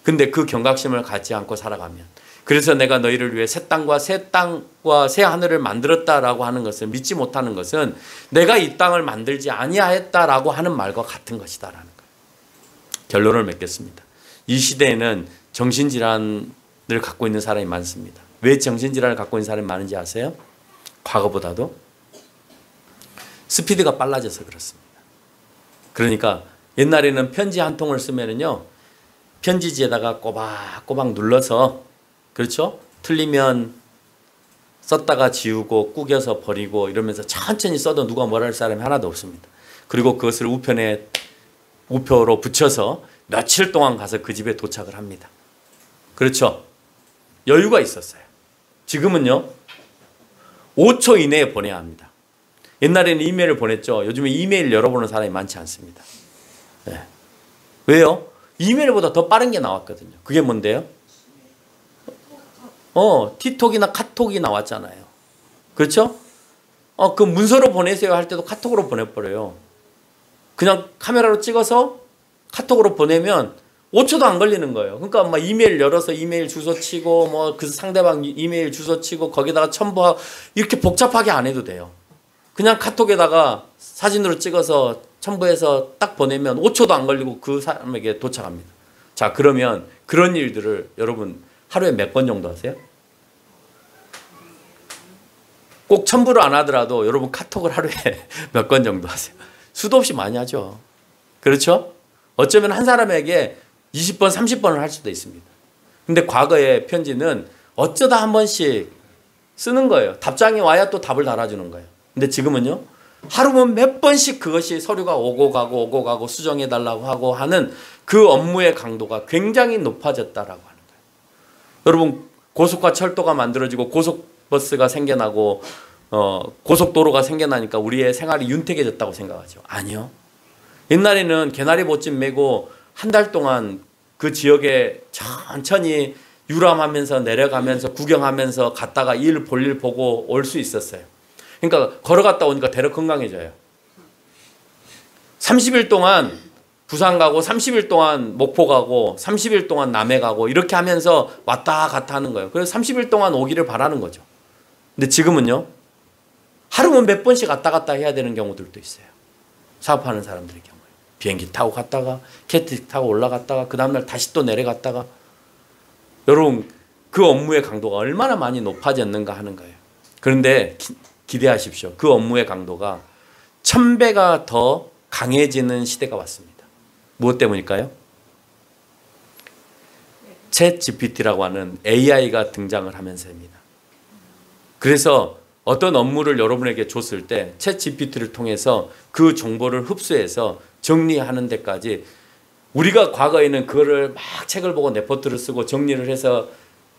근데 그 경각심을 갖지 않고 살아가면, 그래서 내가 너희를 위해 새 땅과 새 하늘을 만들었다라고 하는 것을 믿지 못하는 것은 내가 이 땅을 만들지 아니하였다라고 하는 말과 같은 것이다라는 거예요. 결론을 맺겠습니다. 이 시대에는 정신질환을 갖고 있는 사람이 많습니다. 왜 정신질환을 갖고 있는 사람이 많은지 아세요? 과거보다도 스피드가 빨라져서 그렇습니다. 그러니까 옛날에는 편지 한 통을 쓰면은요, 편지지에다가 꼬박꼬박 눌러서, 그렇죠? 틀리면 썼다가 지우고 꾸겨서 버리고 이러면서 천천히 써도 누가 뭐라 할 사람이 하나도 없습니다. 그리고 그것을 우표로 붙여서 며칠 동안 가서 그 집에 도착을 합니다. 그렇죠? 여유가 있었어요. 지금은요, 5초 이내에 보내야 합니다. 옛날에는 이메일을 보냈죠. 요즘에 이메일 열어보는 사람이 많지 않습니다. 네. 왜요? 이메일보다 더 빠른 게 나왔거든요. 그게 뭔데요? 티톡이나 카톡이 나왔잖아요. 그렇죠? 그 문서로 보내세요 할 때도 카톡으로 보내버려요. 그냥 카메라로 찍어서 카톡으로 보내면 5초도 안 걸리는 거예요. 그러니까 막 이메일 열어서 이메일 주소 치고 뭐 그 상대방 이메일 주소 치고 거기다가 첨부하고 이렇게 복잡하게 안 해도 돼요. 그냥 카톡에다가 사진으로 찍어서 첨부해서 딱 보내면 5초도 안 걸리고 그 사람에게 도착합니다. 자, 그러면 그런 일들을 여러분 하루에 몇 번 정도 하세요? 꼭 첨부를 안 하더라도 여러분 카톡을 하루에 몇 건 정도 하세요? 수도 없이 많이 하죠. 그렇죠? 어쩌면 한 사람에게 20번, 30번을 할 수도 있습니다. 근데 과거의 편지는 어쩌다 한 번씩 쓰는 거예요. 답장이 와야 또 답을 달아주는 거예요. 근데 지금은요, 하루면 몇 번씩 그것이 서류가 오고 가고 수정해달라고 하고 하는 그 업무의 강도가 굉장히 높아졌다라고 하는 거예요. 여러분, 고속화 철도가 만들어지고 고속버스가 생겨나고 고속도로가 생겨나니까 우리의 생활이 윤택해졌다고 생각하죠. 아니요. 옛날에는 개나리 못집 메고 한 달 동안 그 지역에 천천히 유람하면서 내려가면서 구경하면서 갔다가 볼일 보고 올 수 있었어요. 그러니까 걸어갔다 오니까 대략 건강해져요. 30일 동안 부산 가고 30일 동안 목포 가고 30일 동안 남해 가고 이렇게 하면서 왔다 갔다 하는 거예요. 그래서 30일 동안 오기를 바라는 거죠. 근데 지금은요, 하루면 몇 번씩 왔다 갔다 해야 되는 경우들도 있어요. 사업하는 사람들의 경우에. 비행기 타고 갔다가 캐티 타고 올라갔다가 그 다음날 다시 또 내려갔다가. 여러분, 그 업무의 강도가 얼마나 많이 높아졌는가 하는 거예요. 그런데 기대하십시오. 그 업무의 강도가 1000배가 더 강해지는 시대가 왔습니다. 무엇 때문일까요? 챗 GPT라고 하는 AI가 등장을 하면서입니다. 그래서 어떤 업무를 여러분에게 줬을 때 챗 GPT를 통해서 그 정보를 흡수해서 정리하는 데까지, 우리가 과거에는 그거를 막 책을 보고 레포트를 쓰고 정리를 해서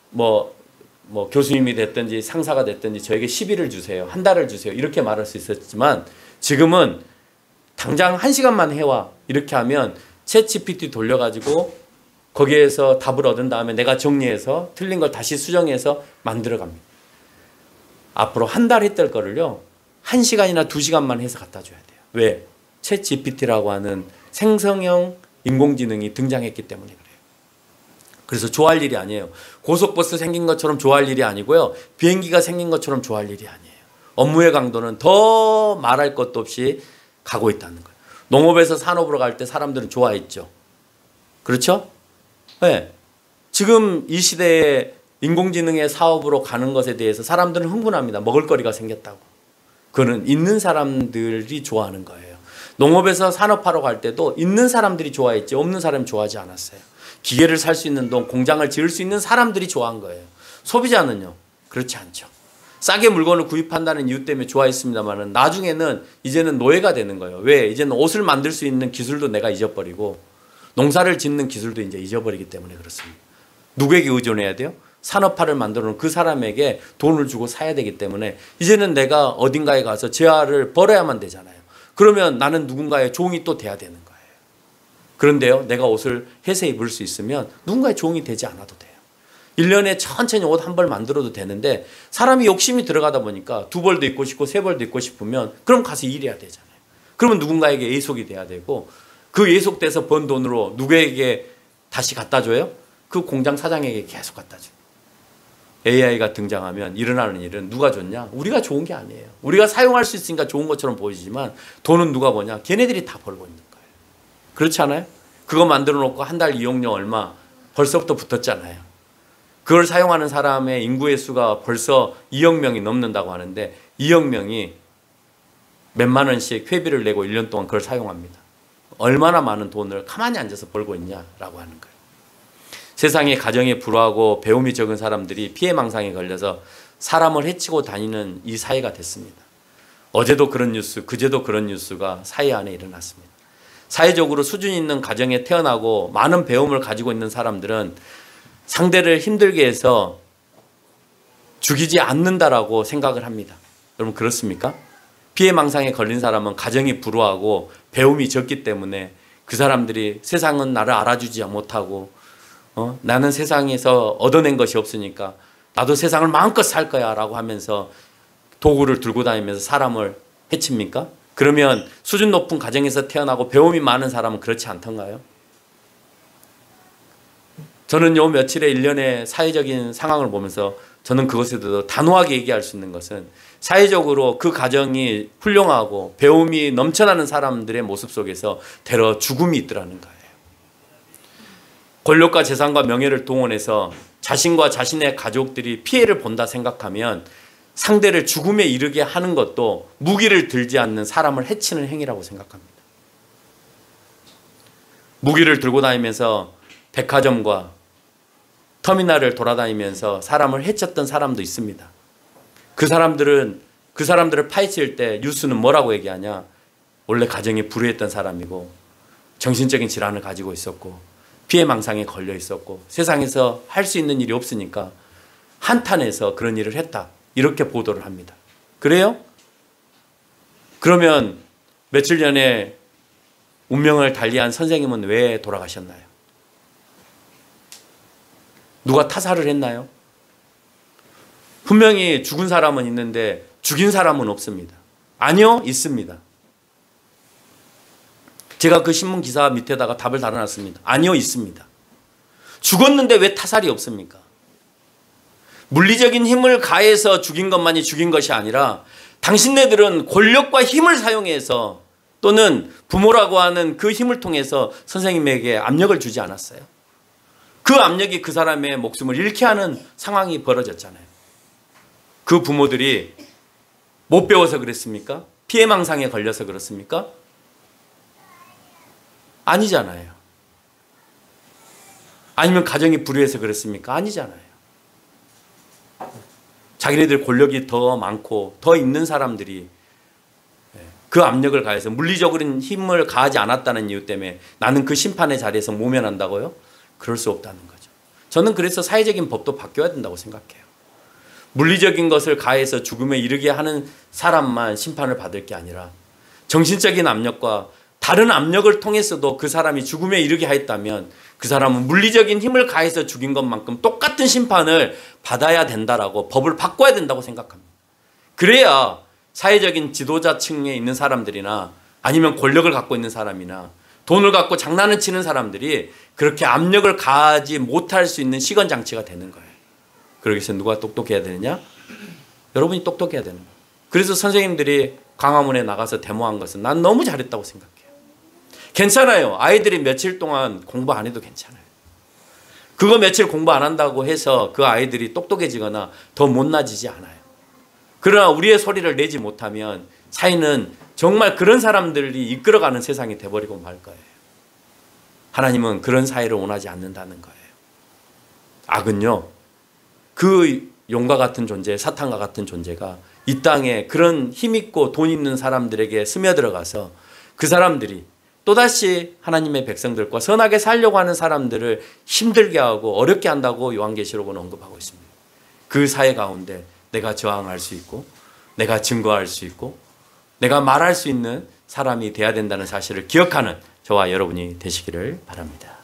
뭐 교수님이 됐든지 상사가 됐든지 저에게 시비를 주세요, 한 달을 주세요, 이렇게 말할 수 있었지만 지금은 당장 1시간만 해와 이렇게 하면 챗 GPT 돌려가지고 거기에서 답을 얻은 다음에 내가 정리해서 틀린 걸 다시 수정해서 만들어갑니다. 앞으로 한 달 했던 거를요, 1시간이나 2시간만 해서 갖다 줘야 돼요. 왜? 챗 GPT라고 하는 생성형 인공지능이 등장했기 때문에 그래요. 그래서 좋아할 일이 아니에요. 고속버스 생긴 것처럼 좋아할 일이 아니고요. 비행기가 생긴 것처럼 좋아할 일이 아니에요. 업무의 강도는 더 말할 것도 없이 가고 있다는 거예요. 농업에서 산업으로 갈 때 사람들은 좋아했죠. 그렇죠? 네. 지금 이 시대에 인공지능의 사업으로 가는 것에 대해서 사람들은 흥분합니다. 먹을거리가 생겼다고. 그거는 있는 사람들이 좋아하는 거예요. 농업에서 산업화로 갈 때도 있는 사람들이 좋아했지 없는 사람이 좋아하지 않았어요. 기계를 살 수 있는 돈, 공장을 지을 수 있는 사람들이 좋아한 거예요. 소비자는요, 그렇지 않죠. 싸게 물건을 구입한다는 이유 때문에 좋아했습니다만 나중에는 이제는 노예가 되는 거예요. 왜? 이제는 옷을 만들 수 있는 기술도 내가 잊어버리고 농사를 짓는 기술도 이제 잊어버리기 때문에 그렇습니다. 누구에게 의존해야 돼요? 산업화를 만들어 놓은 그 사람에게 돈을 주고 사야 되기 때문에 이제는 내가 어딘가에 가서 재화를 벌어야만 되잖아요. 그러면 나는 누군가의 종이 또 돼야 되는 거예요. 그런데요, 내가 옷을 해서 입을 수 있으면 누군가의 종이 되지 않아도 돼요. 1년에 천천히 옷 한 벌 만들어도 되는데 사람이 욕심이 들어가다 보니까 2벌도 입고 싶고 3벌도 입고 싶으면 그럼 가서 일해야 되잖아요. 그러면 누군가에게 예속이 돼야 되고 그 예속돼서 번 돈으로 누구에게 다시 갖다 줘요? 그 공장 사장에게 계속 갖다 줘요. AI가 등장하면 일어나는 일은 누가 줬냐? 우리가 좋은 게 아니에요. 우리가 사용할 수 있으니까 좋은 것처럼 보이지만 돈은 누가 버냐? 걔네들이 다 벌고 있는 거예요. 그렇지 않아요? 그거 만들어 놓고 한 달 이용료 얼마 벌써부터 붙었잖아요. 그걸 사용하는 사람의 인구의 수가 벌써 2억 명이 넘는다고 하는데 2억 명이 몇만 원씩 회비를 내고 1년 동안 그걸 사용합니다. 얼마나 많은 돈을 가만히 앉아서 벌고 있냐라고 하는 거예요. 세상에 가정에 불우하고 배움이 적은 사람들이 피해망상에 걸려서 사람을 해치고 다니는 이 사회가 됐습니다. 어제도 그런 뉴스, 그제도 그런 뉴스가 사회 안에 일어났습니다. 사회적으로 수준 있는 가정에 태어나고 많은 배움을 가지고 있는 사람들은 상대를 힘들게 해서 죽이지 않는다라고 생각을 합니다. 여러분 그렇습니까? 피해망상에 걸린 사람은 가정이 불우하고 배움이 적기 때문에 그 사람들이 세상은 나를 알아주지 못하고 나는 세상에서 얻어낸 것이 없으니까 나도 세상을 마음껏 살 거야 라고 하면서 도구를 들고 다니면서 사람을 해칩니까? 그러면 수준 높은 가정에서 태어나고 배움이 많은 사람은 그렇지 않던가요? 저는 요 며칠의 일련의 사회적인 상황을 보면서 저는 그것에 대해서 단호하게 얘기할 수 있는 것은 사회적으로 그 가정이 훌륭하고 배움이 넘쳐나는 사람들의 모습 속에서 대러 죽음이 있더라는 거예요. 권력과 재산과 명예를 동원해서 자신과 자신의 가족들이 피해를 본다 생각하면 상대를 죽음에 이르게 하는 것도 무기를 들지 않는 사람을 해치는 행위라고 생각합니다. 무기를 들고 다니면서 백화점과 터미널을 돌아다니면서 사람을 해쳤던 사람도 있습니다. 그 사람들을 파헤칠 때 뉴스는 뭐라고 얘기하냐? 원래 가정이 불우했던 사람이고 정신적인 질환을 가지고 있었고 피해망상에 걸려 있었고 세상에서 할 수 있는 일이 없으니까 한탄해서 그런 일을 했다. 이렇게 보도를 합니다. 그래요? 그러면 며칠 전에 운명을 달리한 선생님은 왜 돌아가셨나요? 누가 타살을 했나요? 분명히 죽은 사람은 있는데 죽인 사람은 없습니다. 아니요, 있습니다. 제가 그 신문 기사 밑에다가 답을 달아놨습니다. 아니요, 있습니다. 죽었는데 왜 타살이 없습니까? 물리적인 힘을 가해서 죽인 것만이 죽인 것이 아니라 당신네들은 권력과 힘을 사용해서 또는 부모라고 하는 그 힘을 통해서 선생님에게 압력을 주지 않았어요. 그 압력이 그 사람의 목숨을 잃게 하는 상황이 벌어졌잖아요. 그 부모들이 못 배워서 그랬습니까? 피해망상에 걸려서 그렇습니까? 아니잖아요. 아니면 가정이 불우해서 그랬습니까? 아니잖아요. 자기네들 권력이 더 많고 더 있는 사람들이 그 압력을 가해서 물리적인 힘을 가하지 않았다는 이유 때문에 나는 그 심판의 자리에서 모면한다고요? 그럴 수 없다는 거죠. 저는 그래서 사회적인 법도 바뀌어야 된다고 생각해요. 물리적인 것을 가해서 죽음에 이르게 하는 사람만 심판을 받을 게 아니라 정신적인 압력과 다른 압력을 통해서도 그 사람이 죽음에 이르게 하였다면 그 사람은 물리적인 힘을 가해서 죽인 것만큼 똑같은 심판을 받아야 된다라고 법을 바꿔야 된다고 생각합니다. 그래야 사회적인 지도자층에 있는 사람들이나 아니면 권력을 갖고 있는 사람이나 돈을 갖고 장난을 치는 사람들이 그렇게 압력을 가하지 못할 수 있는 시건장치가 되는 거예요. 그러기 위해서 누가 똑똑해야 되느냐? 여러분이 똑똑해야 되는 거예요. 그래서 선생님들이 광화문에 나가서 데모한 것은 난 너무 잘했다고 생각해요. 괜찮아요. 아이들이 며칠 동안 공부 안 해도 괜찮아요. 그거 며칠 공부 안 한다고 해서 그 아이들이 똑똑해지거나 더 못나지지 않아요. 그러나 우리의 소리를 내지 못하면 사회는 정말 그런 사람들이 이끌어가는 세상이 돼버리고 말 거예요. 하나님은 그런 사회를 원하지 않는다는 거예요. 악은요, 그 용과 같은 존재, 사탄과 같은 존재가 이 땅에 그런 힘있고 돈 있는 사람들에게 스며들어가서 그 사람들이 또다시 하나님의 백성들과 선하게 살려고 하는 사람들을 힘들게 하고 어렵게 한다고 요한계시록은 언급하고 있습니다. 그 사회 가운데 내가 저항할 수 있고 내가 증거할 수 있고 내가 말할 수 있는 사람이 돼야 된다는 사실을 기억하는 저와 여러분이 되시기를 바랍니다.